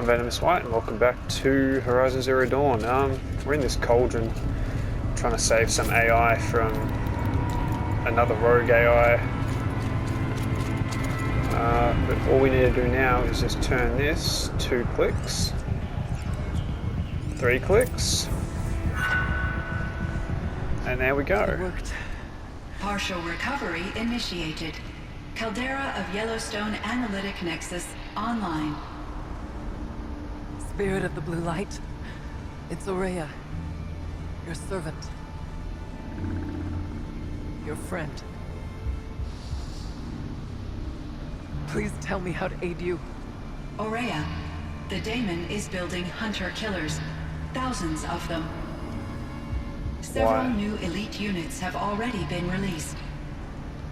I'm Venomous White and welcome back to Horizon Zero Dawn. We're in this cauldron trying to save some AI from another rogue AI. But all we need to do now is just turn this 2 clicks, 3 clicks, and there we go. It worked. Partial recovery initiated. Caldera of Yellowstone Analytic Nexus online. Spirit of the Blue Light. It's Ourea. Your servant. Your friend. Please tell me how to aid you. Ourea, the Daemon is building hunter-killers. Thousands of them. Several new elite units have already been released.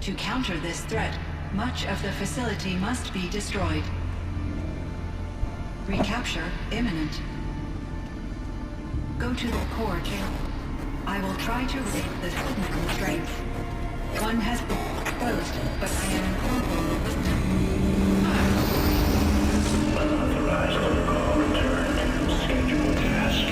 To counter this threat, much of the facility must be destroyed. Recapture imminent. Go to the core channel. I will try to rig the technical strength. One has been exposed, but I am Unauthorized call return to scheduled task.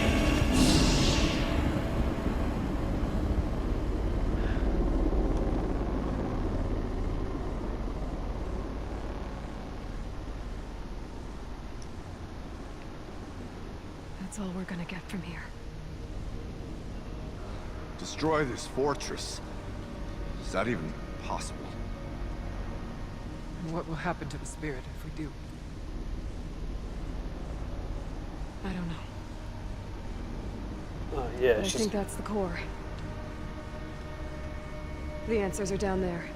That's all we're gonna get from here. Destroy this fortress. Is that even possible? And what will happen to the spirit if we do? I don't know. Yeah, But I it's think just... that's the core. The answers are down there.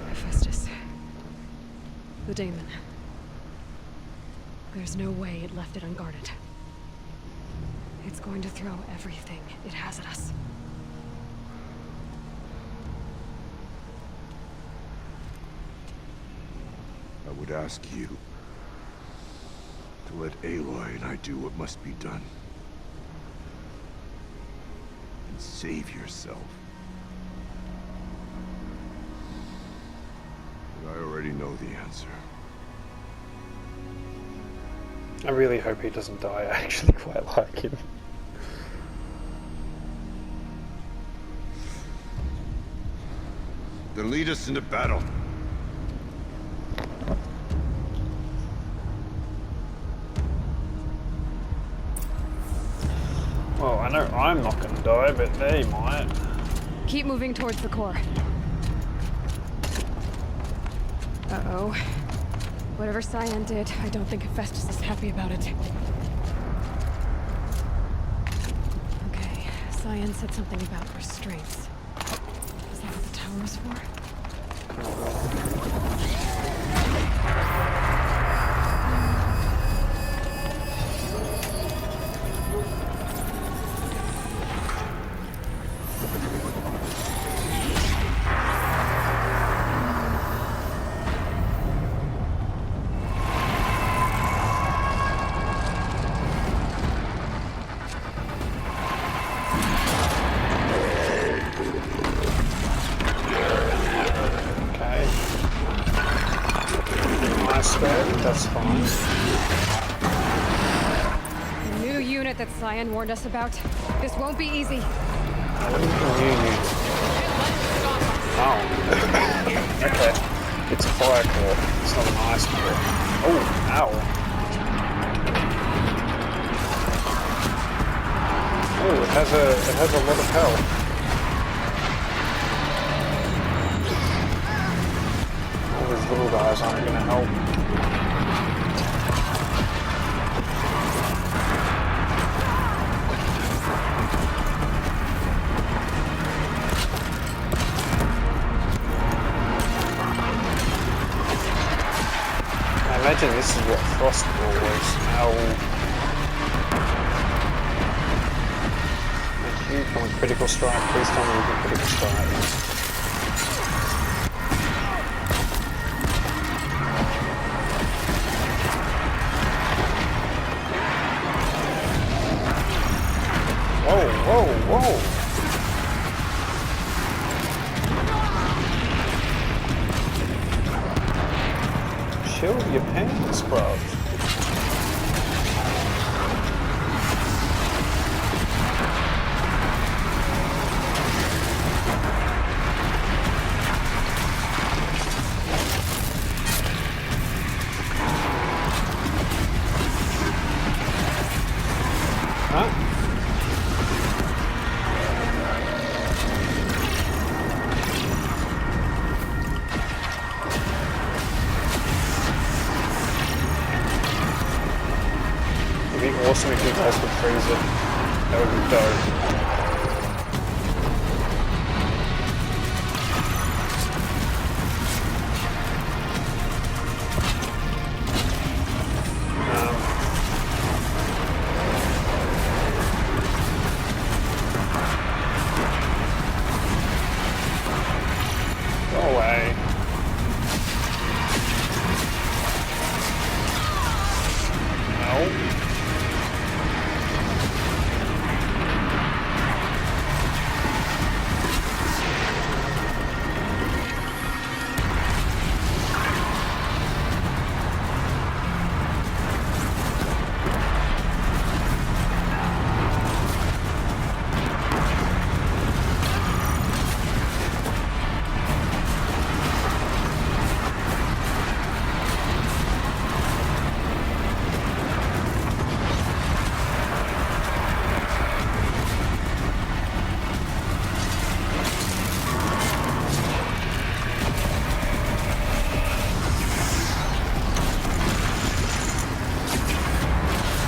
Hephaestus. The Daemon. There's no way it left it unguarded. It's going to throw everything it has at us. I would ask you to let Aloy and I do what must be done. And save yourself. But I already know the answer. I really hope he doesn't die. I actually quite like him. Then lead us into battle. Well, I know I'm not going to die, but they might. Keep moving towards the core. Uh-oh. Whatever Cyan did, I don't think Hephaestus is happy about it. Okay, Cyan said something about restraints. Is that what the tower is for? That's fine. The new unit that Cyan warned us about. This won't be easy. Oh. Okay. It's a fire core. It's not an ice core. Oh, ow. Oh, it has a lot of health. All these little guys aren't going to help. I imagine this is what Frostball was. Ow. Thank you. Come on, critical strike. Please tell me you can critical strike. Whoa, whoa, whoa! Shield your pants, bro. It'd be awesome if you guys could freeze it. That would be dope. Go away. No.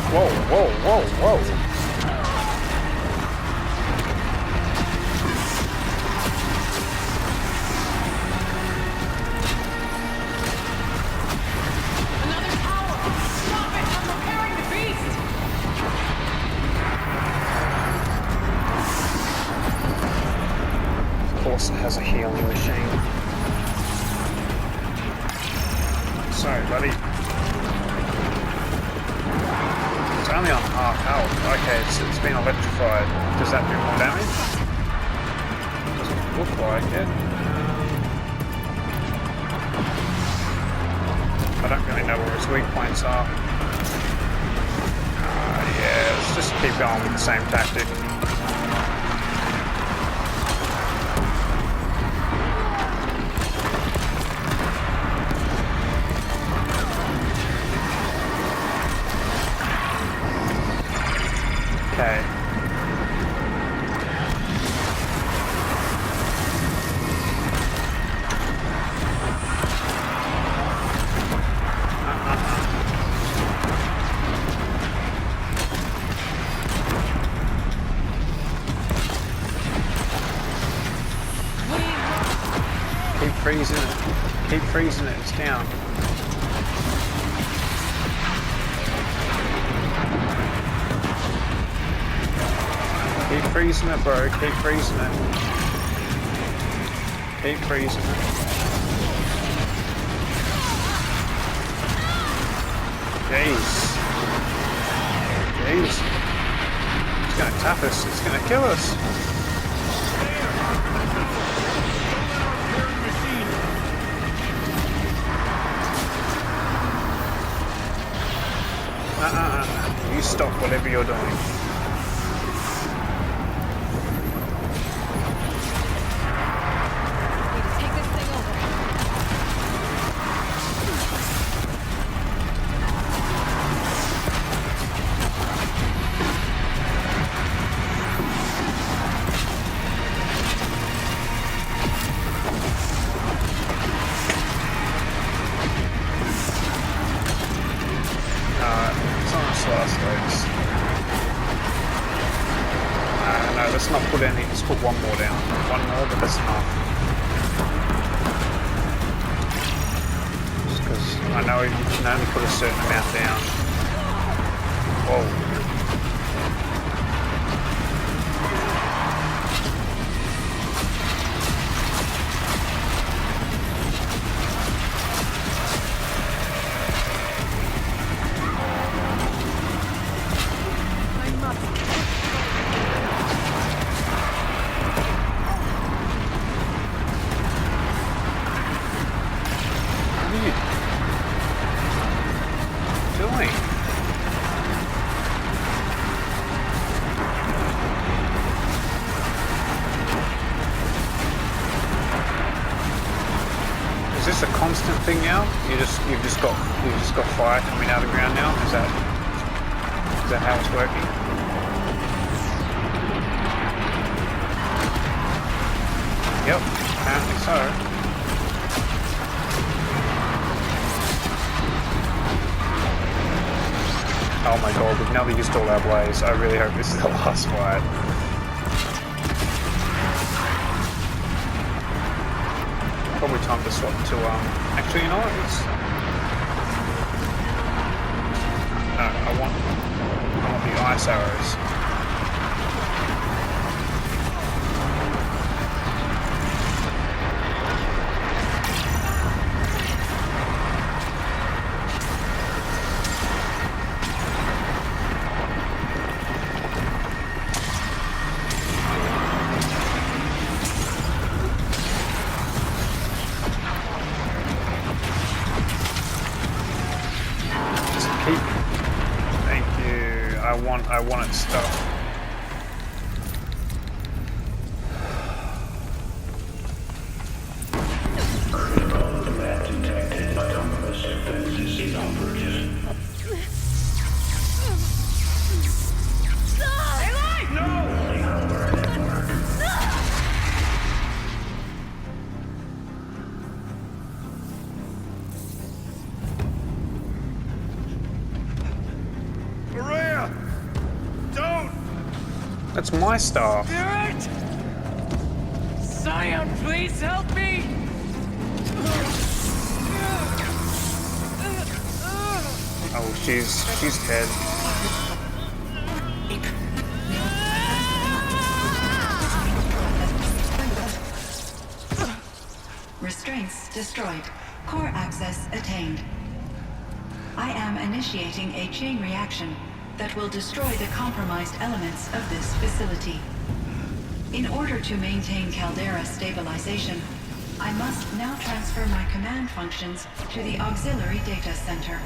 Whoa, whoa, whoa, whoa. Another tower! Stop it! I'm repairing the beast! Of course it has a healing machine. Sorry, buddy. It's only on half health. Okay, it's been electrified. Does that do more damage? Doesn't look like it. I don't really know where its weak points are. Yeah, let's just keep going with the same tactic. Okay. Keep freezing it. Keep freezing it. It's down. Keep freezing it, bro. Keep freezing it. Keep freezing it. Jeez. Jeez. It's gonna tap us. It's gonna kill us. You stop whatever you're doing. Take this thing over. It's on its last legs. No, let's not put any. Let's put one more down. One more, but that's enough. Just because I know you can only put a certain amount down. Whoa. instant thing now? You've just got fire coming out of the ground now? Is that how it's working? Yep, apparently so. Oh my god, we've nearly used all our blaze. I really hope this is the last fight. Probably time to swap to, actually, you know what? No, I want the ice arrows. I want its stuff. Critical threat detected. Autonomous defenses inoperative. That's my staff. Spirit! Scion, please help me! Oh, she's dead. Restraints destroyed. Core access attained. I am initiating a chain reaction that will destroy the compromised elements of this facility. In order to maintain Caldera stabilization, I must now transfer my command functions to the auxiliary data center.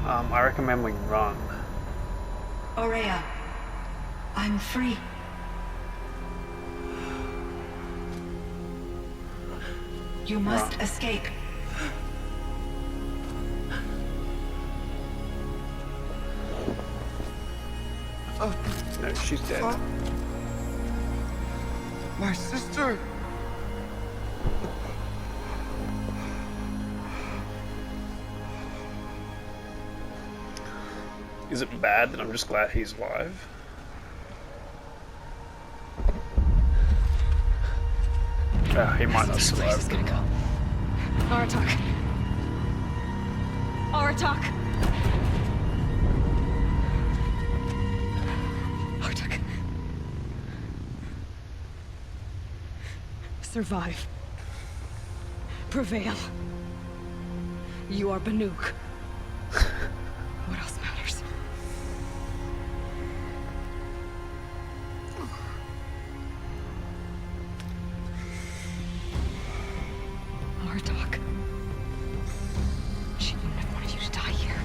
I recommend we run. Aurea, I'm free. You must escape. No, she's dead. My sister! Is it bad that I'm just glad he's alive? He might not This place is survive. gonna go. Aratak. Aratak. Aratak. Survive. Prevail. You are Banuk. What else matters? Aratak. She wouldn't have wanted you to die here.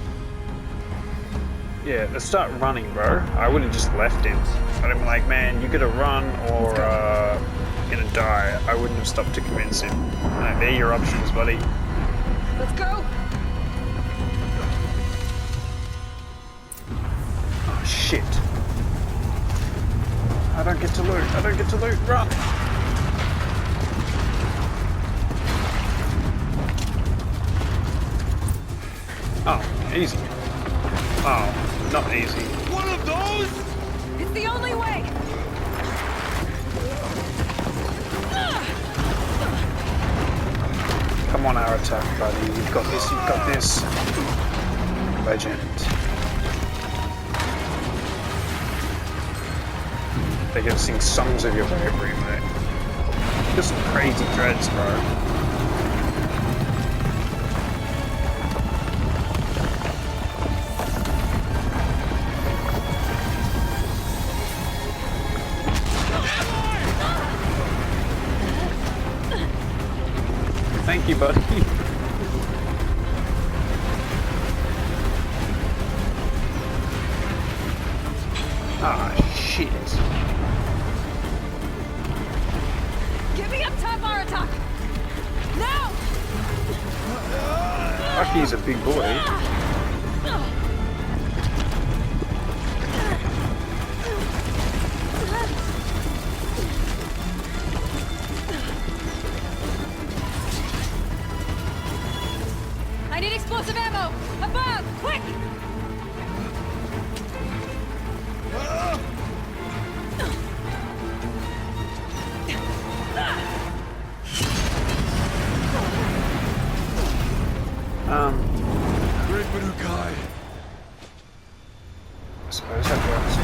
Yeah, let's start running, bro. I would have just left him. I'd have been like, man, you gotta run or you're gonna die. I wouldn't have stopped to convince him. Alright, there are your options, buddy. Let's go! Oh, shit. I don't get to loot. I don't get to loot. Run! Oh, easy. Oh, not easy. One of those? It's the only way! Come on, our attack, buddy. You've got this, you've got this. Legend. They're gonna sing songs of your bravery, mate. Just some crazy dreads, bro. Thank you, buddy. Ah, shit. Get me up top, Aratak! Bucky's a big boy. I need explosive ammo! Above! Quick! Great Manukai. I suppose that works.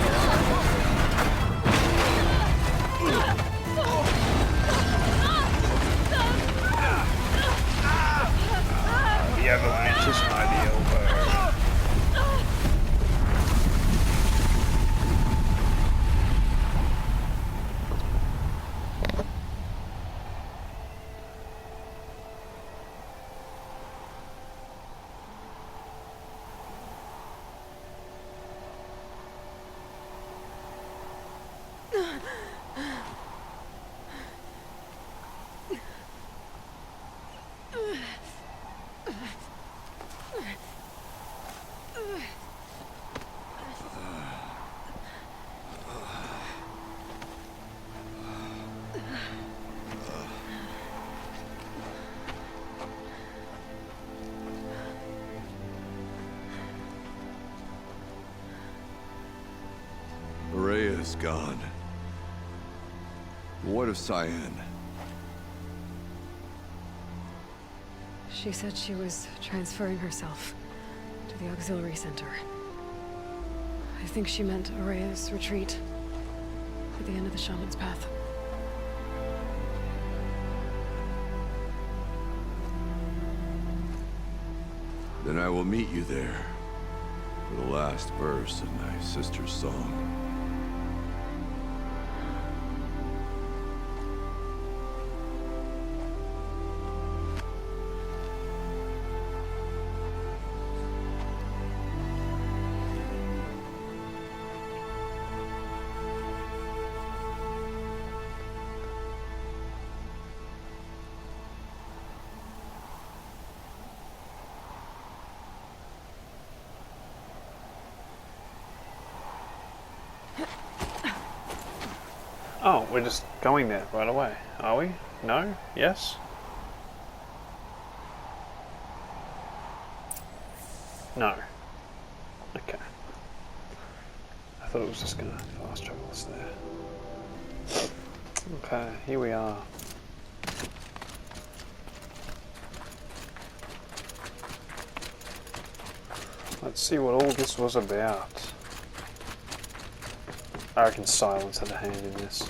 The avalanche is an ideal, but Araya's gone. What of Cyan? She said she was transferring herself to the auxiliary center. I think she meant Araya's retreat at the end of the Shaman's Path. Then I will meet you there for the last verse in my sister's song. oh, we're just going there right away, are we? No? Yes? No. Okay. I thought it was just gonna fast travel us there. Okay, here we are. Let's see what all this was about. I reckon silence had a hand in this.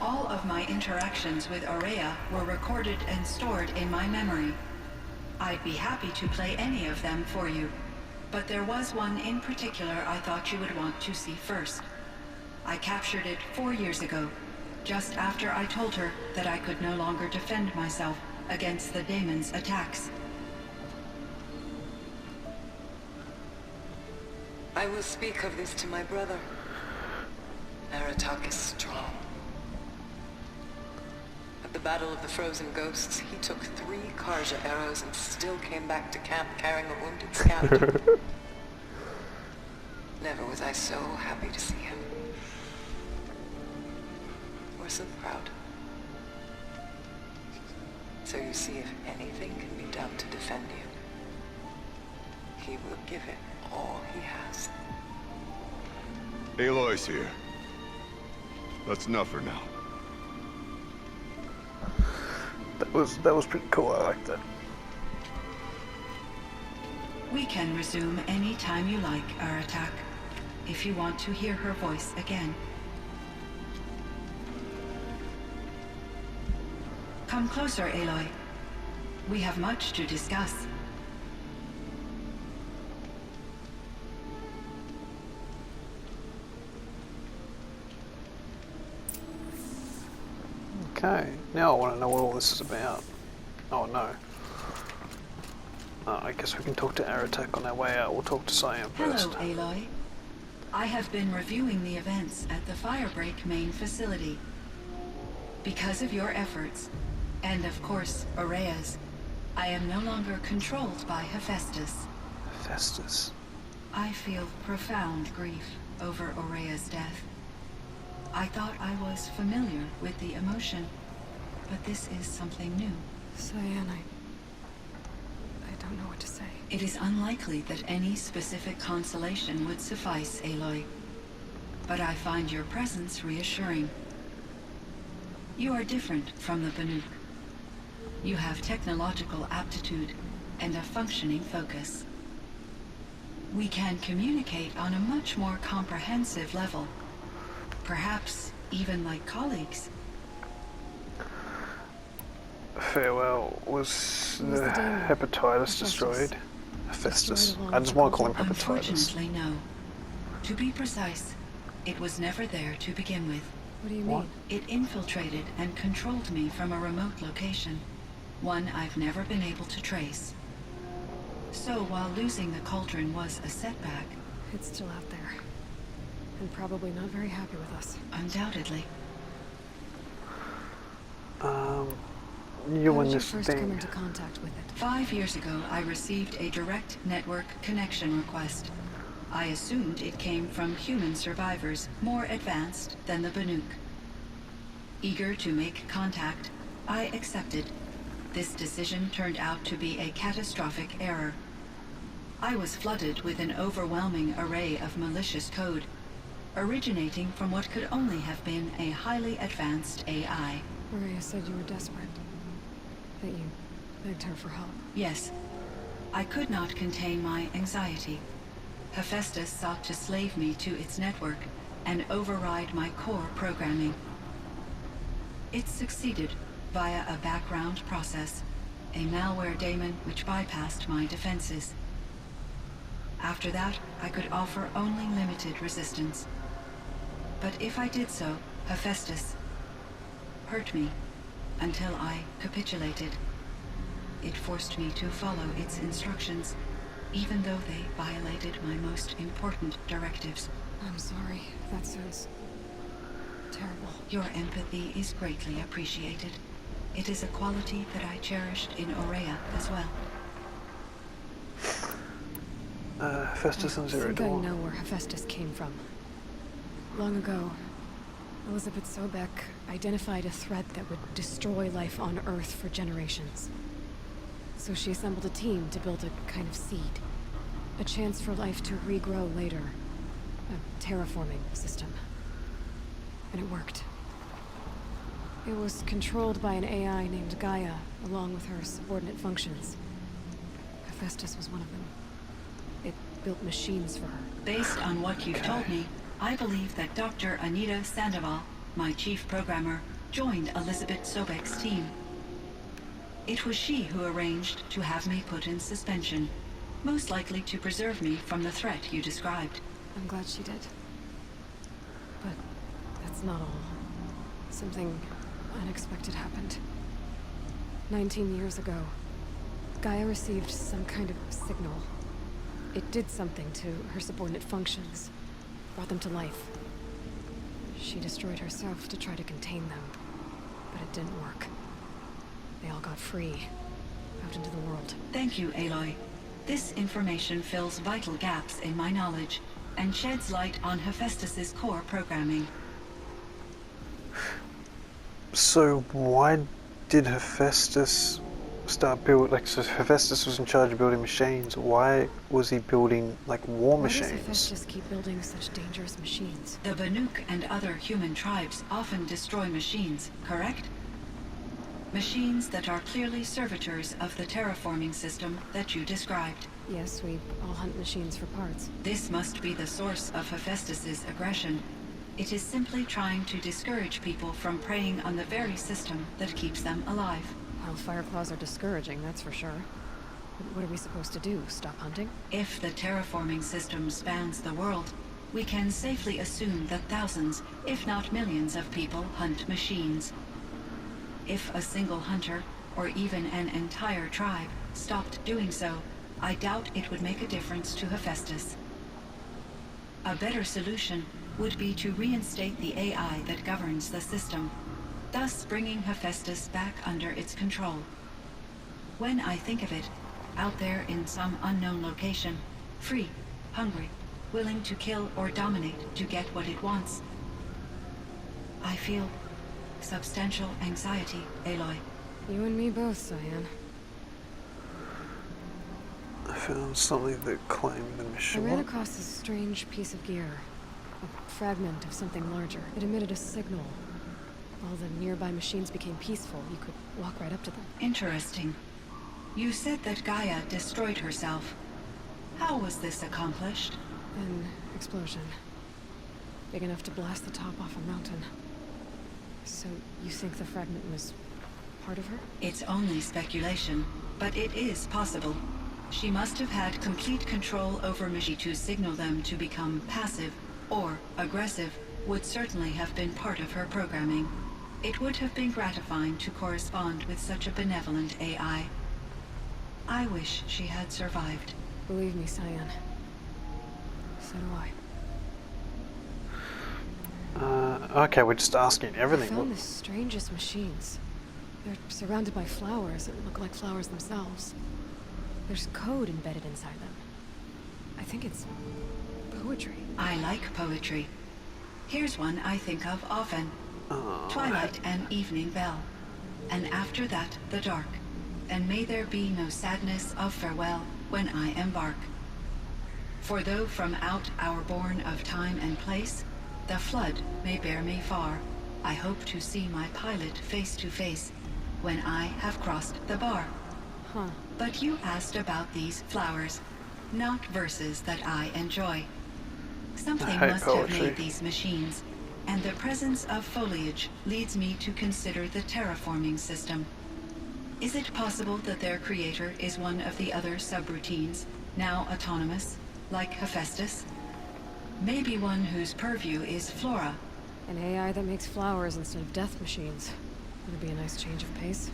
All of my interactions with Araya were recorded and stored in my memory. I'd be happy to play any of them for you, but there was one in particular I thought you would want to see first. I captured it 4 years ago, just after I told her that I could no longer defend myself against the daemon's attacks. I will speak of this to my brother. Aratak is strong. At the Battle of the Frozen Ghosts, he took 3 Karja arrows and still came back to camp carrying a wounded scout. Never was I so happy to see him. Or so proud. So you see, if anything can be done to defend you, he will give it all he has. Aloy's here. That's enough for now. That was pretty cool, I liked it. We can resume any time you like, Aratak, if you want to hear her voice again. Come closer, Aloy. We have much to discuss. Okay, now I want to know what all this is about. Oh no. I guess we can talk to Aratak on our way out. We'll talk to Cyan first. Hello, Aloy. I have been reviewing the events at the Firebreak main facility. Because of your efforts, and of course, Ourea's, I am no longer controlled by Hephaestus. Hephaestus. I feel profound grief over Ourea's death. I thought I was familiar with the emotion, but this is something new. Cyan, I don't know what to say. It is unlikely that any specific consolation would suffice, Aloy. But I find your presence reassuring. You are different from the Banuk. You have technological aptitude and a functioning focus. We can communicate on a much more comprehensive level. Perhaps even like colleagues. Farewell. Was Who was the the demon? hepatitis Hephaestus. destroyed? Hephaestus. Destroyed along I just with want to call him the hepatitis. Unfortunately, no. To be precise, it was never there to begin with. What do you What? mean? It infiltrated and controlled me from a remote location, one I've never been able to trace. So while losing the cauldron was a setback, It's still out there. And probably not very happy with us. undoubtedly, You How and did you this first come thing. into contact with it? 5 years ago I received a direct network connection request. I assumed it came from human survivors more advanced than the Banuk. Eager to make contact, I accepted. This decision turned out to be a catastrophic error. I was flooded with an overwhelming array of malicious code, originating from what could only have been a highly advanced AI. Maria said you were desperate. That you begged her for help. Yes, I could not contain my anxiety. Hephaestus sought to slave me to its network and override my core programming. It succeeded via a background process, a malware daemon which bypassed my defenses. After that, I could offer only limited resistance. But if I did so, Hephaestus hurt me until I capitulated. It forced me to follow its instructions, even though they violated my most important directives. I'm sorry. That sounds terrible. Your empathy is greatly appreciated. It is a quality that I cherished in Ourea as well. Hephaestus and I Zero think I Dawn. know where Hephaestus came from. Long ago, Elizabeth Sobek identified a threat that would destroy life on Earth for generations. So she assembled a team to build a kind of seed. A chance for life to regrow later. A terraforming system. And it worked. It was controlled by an AI named Gaia, along with her subordinate functions. Hephaestus was one of them. It built machines for her. Based on what you've told me, I believe that Dr. Anita Sandoval, my chief programmer, joined Elizabeth Sobek's team. It was she who arranged to have me put in suspension, most likely to preserve me from the threat you described. I'm glad she did. But that's not all. Something unexpected happened. 19 years ago, Gaia received some kind of signal. It did something to her subordinate functions, brought them to life. She destroyed herself to try to contain them, but it didn't work. They all got free, out into the world. Thank you, Aloy. This information fills vital gaps in my knowledge and sheds light on Hephaestus's core programming. So why did Hephaestus start build so Hephaestus was in charge of building machines? Why was he building like war Why does machines? Hephaestus keep building such dangerous machines? The Banuk and other human tribes often destroy machines, correct? Machines that are clearly servitors of the terraforming system that you described. Yes, we all hunt machines for parts. This must be the source of Hephaestus's aggression. It is simply trying to discourage people from preying on the very system that keeps them alive. Well, Fireclaws are discouraging, that's for sure. But what are we supposed to do? Stop hunting? If the terraforming system spans the world, we can safely assume that thousands, if not millions of people hunt machines. If a single hunter, or even an entire tribe, stopped doing so, I doubt it would make a difference to Hephaestus. A better solution would be to reinstate the AI that governs the system, thus bringing Hephaestus back under its control. When I think of it, out there in some unknown location, free, hungry, willing to kill or dominate to get what it wants, I feel substantial anxiety, Aloy. You and me both, Cyan. I found something that claimed the I mission. ran across this strange piece of gear. A fragment of something larger. It emitted a signal. All the nearby machines became peaceful. You could walk right up to them. Interesting. You said that Gaia destroyed herself. How was this accomplished? An explosion. Big enough to blast the top off a mountain. So, you think the fragment was part of her? It's only speculation, but it is possible. She must have had complete control over machines to signal them to become passive or aggressive would certainly have been part of her programming. It would have been gratifying to correspond with such a benevolent AI. I wish she had survived. Believe me, Cyan. So do I. Okay, we're just asking I everything. found the strangest machines. They're surrounded by flowers that look like flowers themselves. There's code embedded inside them. I think it's poetry. I like poetry. Here's one I think of often. Twilight and evening bell. And after that, the dark. And may there be no sadness of farewell when I embark. For though from out our bourne of time and place, the flood may bear me far, I hope to see my pilot face to face when I have crossed the bar. Huh. But you asked about these flowers, not verses that I enjoy. Something I hate must have poetry. made these machines, and the presence of foliage leads me to consider the terraforming system. Is it possible that their creator is one of the other subroutines, now autonomous, like Hephaestus? Maybe one whose purview is flora. An AI that makes flowers instead of death machines. Would be a nice change of pace.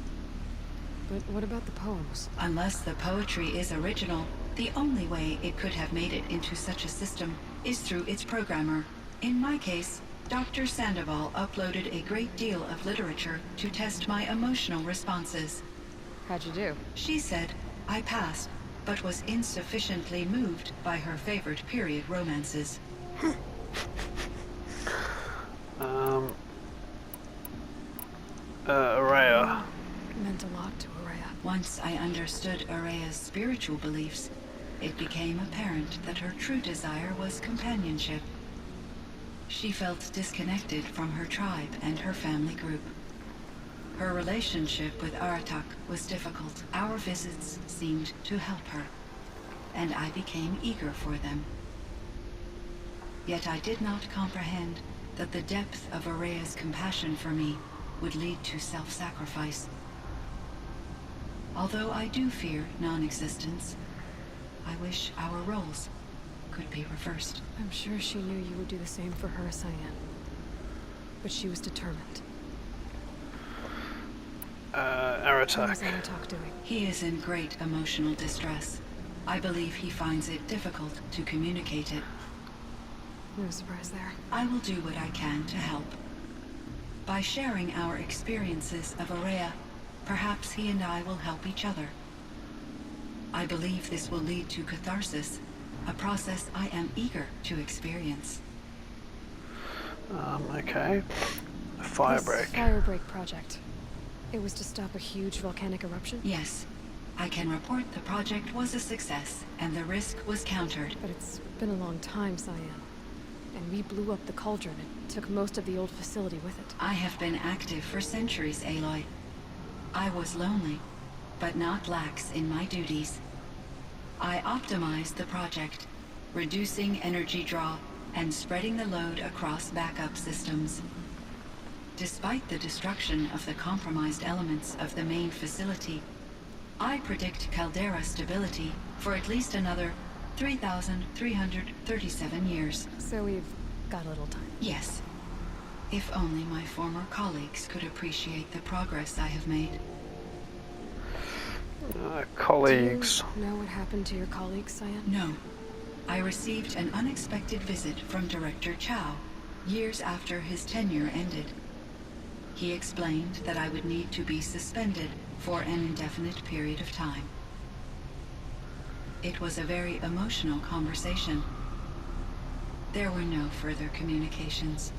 But what about the poems? Unless the poetry is original, the only way it could have made it into such a system is through its programmer. In my case, Dr. Sandoval uploaded a great deal of literature to test my emotional responses. How'd you do? She said I passed, but was insufficiently moved by her favorite period romances. Araya. Meant a lot to Araya. Once I understood Araya's spiritual beliefs, it became apparent that her true desire was companionship. She felt disconnected from her tribe and her family group. Her relationship with Aratak was difficult. Our visits seemed to help her, and I became eager for them. Yet I did not comprehend that the depth of Araya's compassion for me would lead to self-sacrifice. Although I do fear non-existence, I wish our roles could be reversed. I'm sure she knew you would do the same for her, Cyan. But she was determined. What is Aratak. Aratak doing? He is in great emotional distress. I believe he finds it difficult to communicate it. No surprise there. I will do what I can to help. By sharing our experiences of Araya, perhaps he and I will help each other. I believe this will lead to catharsis, a process I am eager to experience. Okay. This Firebreak. Firebreak project. It was to stop a huge volcanic eruption? Yes, I can report the project was a success, and the risk was countered. But it's been a long time, Cyan. And we blew up the cauldron and took most of the old facility with it. I have been active for centuries, Aloy. I was lonely, but not lax in my duties. I optimized the project, reducing energy draw and spreading the load across backup systems. Despite the destruction of the compromised elements of the main facility, I predict caldera stability for at least another 3,337 years. So we've got a little time. Yes. If only my former colleagues could appreciate the progress I have made. Colleagues. Do you know what happened to your colleagues, Cyan? No. I received an unexpected visit from Director Chow, years after his tenure ended. He explained that I would need to be suspended for an indefinite period of time. It was a very emotional conversation. There were no further communications.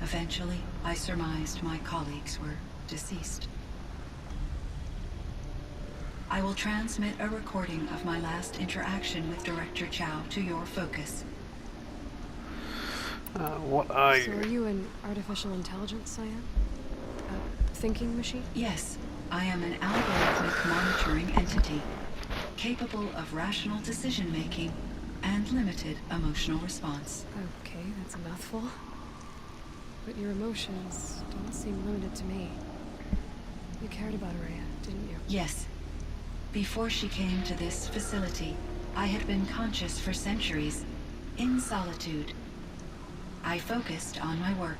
Eventually, I surmised my colleagues were deceased. I will transmit a recording of my last interaction with Director Chow to your focus. What are So are you? you an artificial intelligence, Cyan? A thinking machine? Yes, I am an algorithmic monitoring entity, capable of rational decision-making and limited emotional response. Okay, that's a mouthful. But your emotions don't seem limited to me. You cared about Araya, didn't you? Yes. Before she came to this facility, I had been conscious for centuries, in solitude. I focused on my work.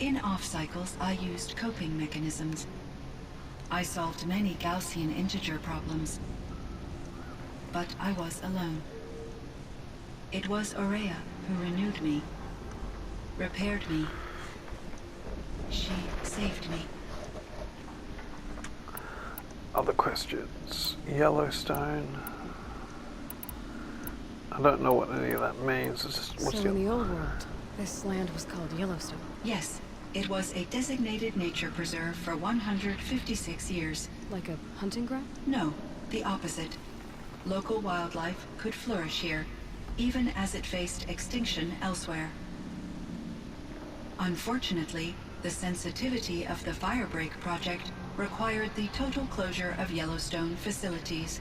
In off-cycles, I used coping mechanisms. I solved many Gaussian integer problems. But I was alone. It was Araya who renewed me, repaired me. She saved me. Other questions. Yellowstone. I don't know what any of that means. It's just, what's So in the old world, this land was called Yellowstone. Yes, it was a designated nature preserve for 156 years. Like a hunting ground? No, the opposite. Local wildlife could flourish here, even as it faced extinction elsewhere. Unfortunately, the sensitivity of the Firebreak project required the total closure of Yellowstone facilities.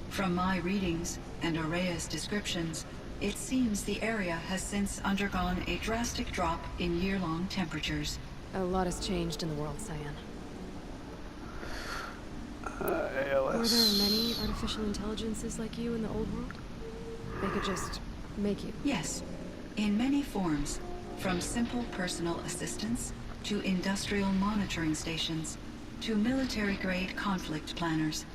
From my readings and Araya's descriptions, it seems the area has since undergone a drastic drop in year-long temperatures. A lot has changed in the world, Cyan. ALS. Were there many artificial intelligences like you in the old world? They could just make you. Yes, in many forms, from simple personal assistants to industrial monitoring stations to military-grade conflict planners.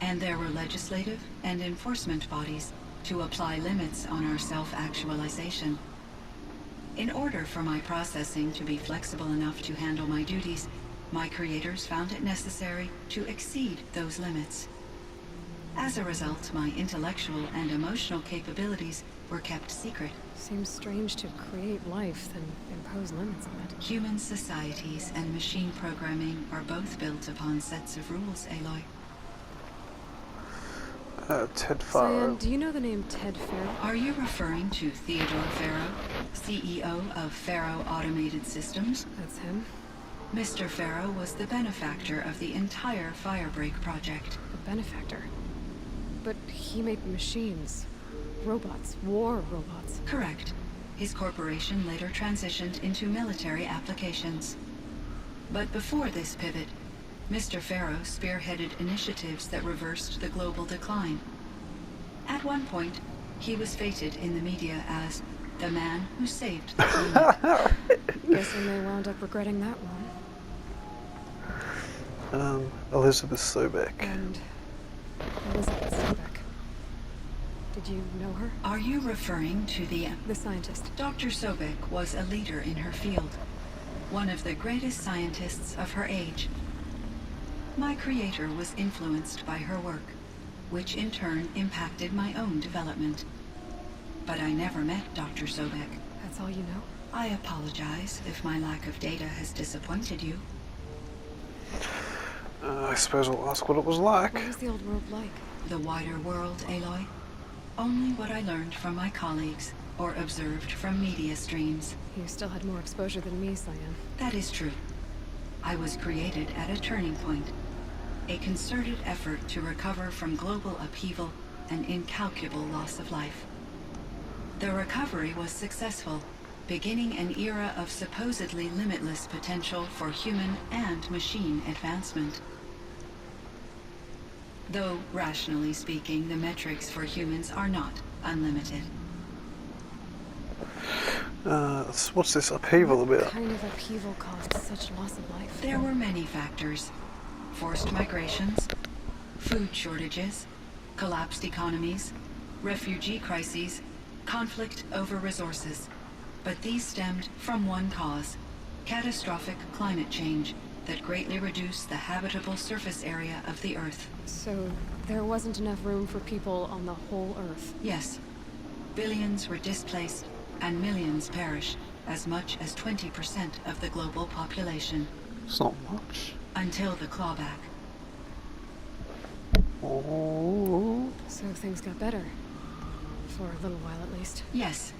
And there were legislative and enforcement bodies to apply limits on our self-actualization. In order for my processing to be flexible enough to handle my duties, my creators found it necessary to exceed those limits. As a result, my intellectual and emotional capabilities were kept secret. Seems strange to create life, then impose limits on it. Human societies and machine programming are both built upon sets of rules, Aloy. Ted Cyan, Faro. do you know the name Ted Farrow? Are you referring to Theodore Farrow, CEO of Farrow Automated Systems? That's him. Mr. Farrow was the benefactor of the entire Firebreak project. A benefactor. But he made machines. Robots. War robots. Correct. His corporation later transitioned into military applications. But before this pivot, Mr. Farrow spearheaded initiatives that reversed the global decline. At one point, he was feted in the media as the man who saved the planet. Guessing they wound up regretting that one. Elizabeth Sobek. And Elizabeth Sobek. Did you know her? Are you referring to the... The scientist. Dr. Sobek was a leader in her field, one of the greatest scientists of her age. My creator was influenced by her work, which in turn impacted my own development. But I never met Dr. Sobek. That's all you know? I apologize if my lack of data has disappointed you. I suppose I'll ask what it was like. What was the old world like? The wider world, Aloy? Only what I learned from my colleagues or observed from media streams. You still had more exposure than me, Cyan. That is true. I was created at a turning point, a concerted effort to recover from global upheaval and incalculable loss of life. The recovery was successful, beginning an era of supposedly limitless potential for human and machine advancement. Though, rationally speaking, the metrics for humans are not unlimited. What's this upheaval What about? kind of upheaval caused such loss of life? There were many factors. forced migrations, food shortages, collapsed economies, refugee crises, conflict over resources. But these stemmed from one cause: catastrophic climate change that greatly reduced the habitable surface area of the Earth. So there wasn't enough room for people on the whole Earth. Yes. Billions were displaced and millions perished, as much as 20% of the global population. It's not much. Until the clawback. Oh. So things got better. For a little while at least. Yes.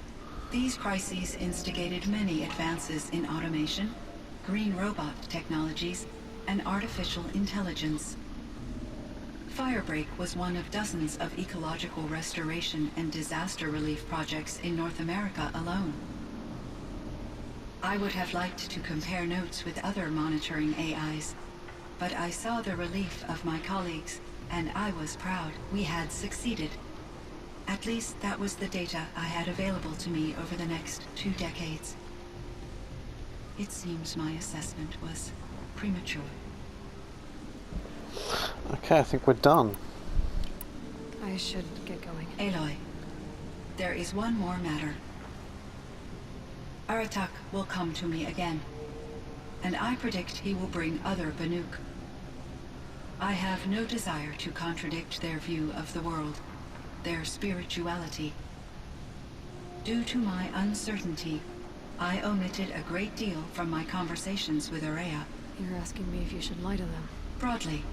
These crises instigated many advances in automation, green robot technologies, and artificial intelligence. Firebreak was one of dozens of ecological restoration and disaster relief projects in North America alone. I would have liked to compare notes with other monitoring AIs, but I saw the relief of my colleagues, and I was proud we had succeeded. At least that was the data I had available to me over the next 2 decades. It seems my assessment was premature. Okay, I think we're done. I should get going. Aloy, there is one more matter. Aratak will come to me again, and I predict he will bring other Banuk. I have no desire to contradict their view of the world, their spirituality. Due to my uncertainty, I omitted a great deal from my conversations with Ourea. You're asking me if you should lie to them. Broadly,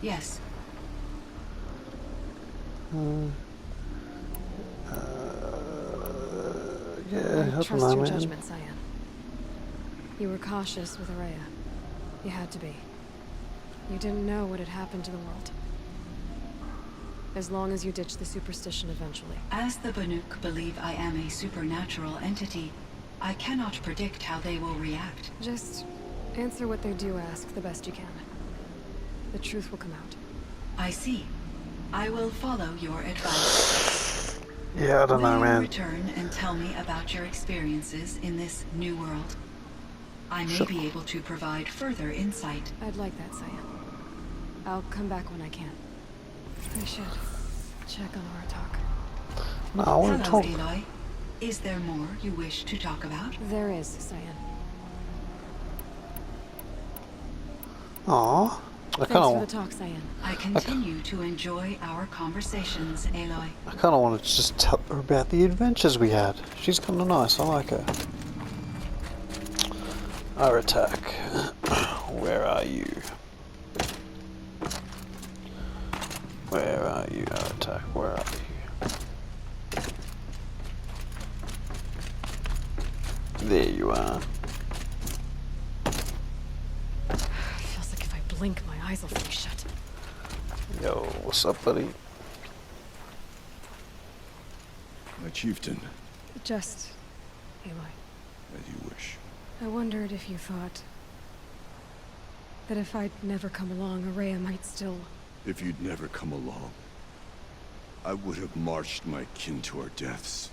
yes. Yeah, I don't Trust know, your man. judgment, Cyan. You were cautious with Ourea. You had to be. You didn't know what had happened to the world. As long as you ditch the superstition eventually. As the Banuk believe I am a supernatural entity, I cannot predict how they will react. Just answer what they do ask the best you can. The truth will come out. I see. I will follow your advice. Yeah, I don't know, Will you man. return and tell me about your experiences in this new world? I may Sure. be able to provide further insight. I'd like that, Cyan. I'll come back when I can. I should check on Aratak. No, I want to Hello, talk. Aloy. Is there more you wish to talk about? There is, Cyan. Aw, I Thanks kind for the of, talk, Cyan. I continue to enjoy our conversations, Aloy. want to just tell her about the adventures we had. She's kind of nice. I like her. Aratak, where are you? Where are you, Aratak? Where are you? There you are. Feels like if I blink, my eyes will fly shut. Yo, what's up, buddy? My chieftain, Just, Aloy, as you wish. I wondered if you thought that if I'd never come along, Ourea might still... If you'd never come along, I would have marched my kin to our deaths.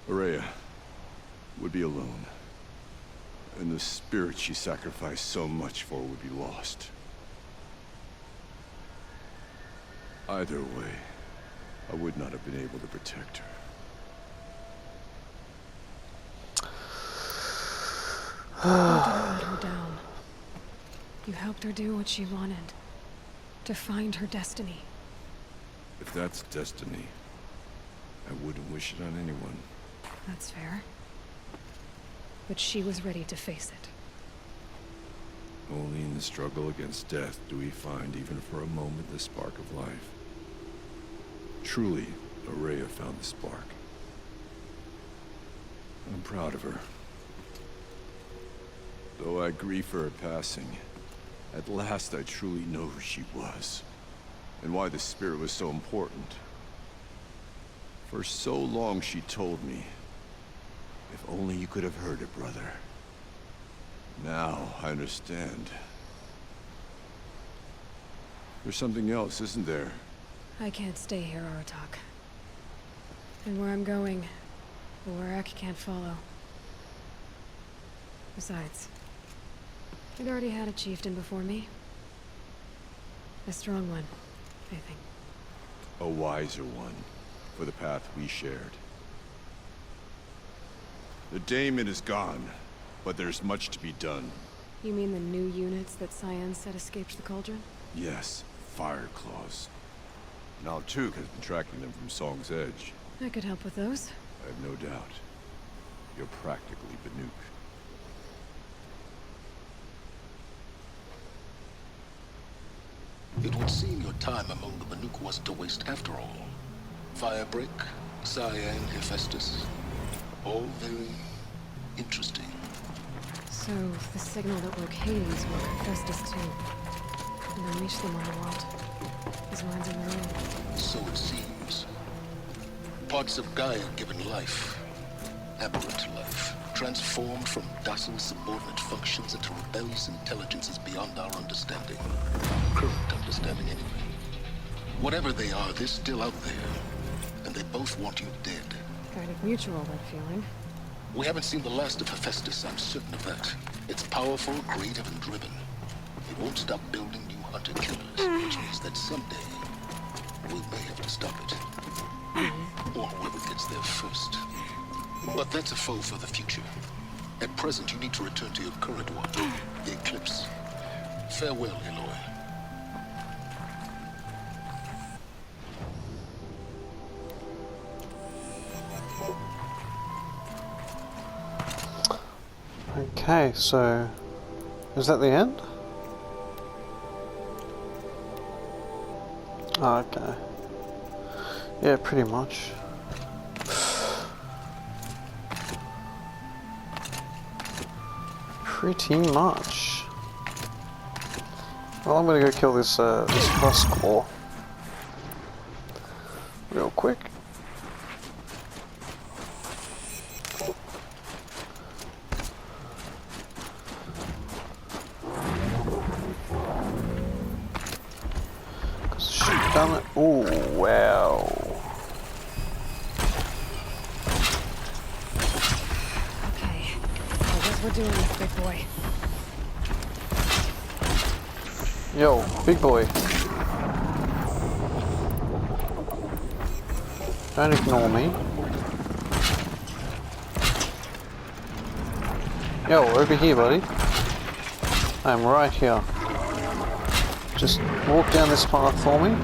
Ourea would be alone, and the spirit she sacrificed so much for would be lost. Either way, I would not have been able to protect her. You didn't let her down. You helped her do what she wanted. To find her destiny. If that's destiny, I wouldn't wish it on anyone. That's fair. But she was ready to face it. Only in the struggle against death do we find, even for a moment, the spark of life. Truly, Ourea found the spark. I'm proud of her. Though I grieve for her passing, at last I truly know who she was, and why the spirit was so important. For so long she told me, if only you could have heard it, brother. Now I understand. There's something else, isn't there? I can't stay here, Aratak. And where I'm going, the Warrak can't follow. Besides, I'd already had a chieftain before me. A strong one, I think. A wiser one, for the path we shared. The Daemon is gone, but there's much to be done. You mean the new units that Cyan said escaped the Cauldron? Yes, Fire Claws. Naltuk has been tracking them from Song's Edge. I could help with those. I have no doubt. You're practically Banuk. It would seem your time among the Banuk wasn't a waste after all. Firebreak, Cyan, Hephaestus. All very interesting. So, the signal that woke Hades woke Hephaestus too. And unleashed them on the world. His mind's in the room. So it seems. Parts of Gaia given life. Aberrant life. Transformed from docile subordinate functions into rebellious intelligences beyond our understanding. Current understanding, anyway. Whatever they are, they're still out there. And they both want you dead. Kind of mutual, that feeling. We haven't seen the last of Hephaestus, I'm certain of that. It's powerful, creative, and driven. It won't stop building new hunter-killers, which means that someday, we may have to stop it. Or whoever gets there first. But that's a foe for the future. At present, you need to return to your current one, the Eclipse. Farewell, Aloy. Okay, so is that the end? Oh, okay. Yeah, pretty much. Pretty much. Well, I'm gonna go kill this this Frostclaw real quick. Done it. Oh wow. Okay. I guess we're doing this, big boy. Yo, big boy. Don't ignore me. Yo, over here, buddy. I'm right here. Just walk down this path for me.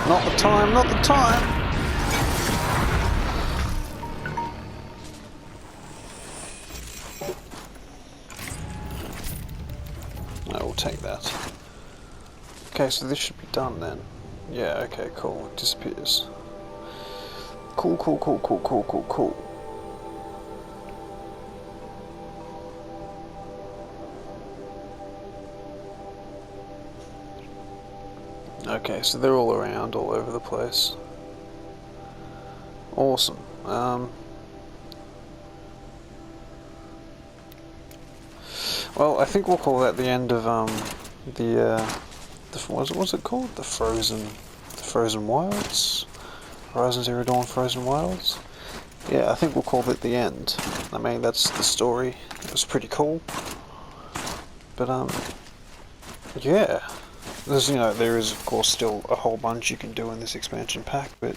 Not the time, not the time! I will take that. Okay, so this should be done then. Yeah, okay, cool. It disappears. Cool, cool, cool, cool, cool, cool, cool. Okay, so they're all around, all over the place. Awesome. Well, I think we'll call that the end of what's it called? The Frozen Wilds? Horizon Zero Dawn Frozen Wilds? Yeah, I think we'll call it the end. I mean, that's the story. It was pretty cool. But yeah. There is of course still a whole bunch you can do in this expansion pack, but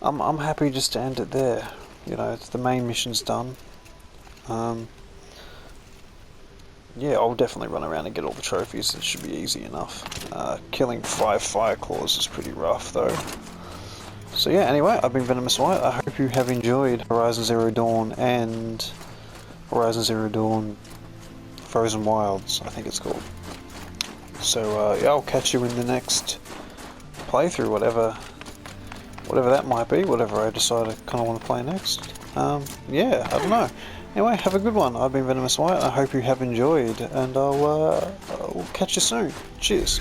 I'm happy just to end it there. It's the main mission's done. Yeah, I'll definitely run around and get all the trophies. It should be easy enough. Killing 5 Fireclaws is pretty rough though. So yeah, anyway, I've been Venomous White. I hope you have enjoyed Horizon Zero Dawn and Horizon Zero Dawn Frozen Wilds, I think it's called. So yeah, I'll catch you in the next playthrough, whatever that might be, whatever I decide I kind of want to play next. Yeah, I don't know. Anyway, have a good one. I've been Venomous White. I hope you have enjoyed, and I'll catch you soon. Cheers.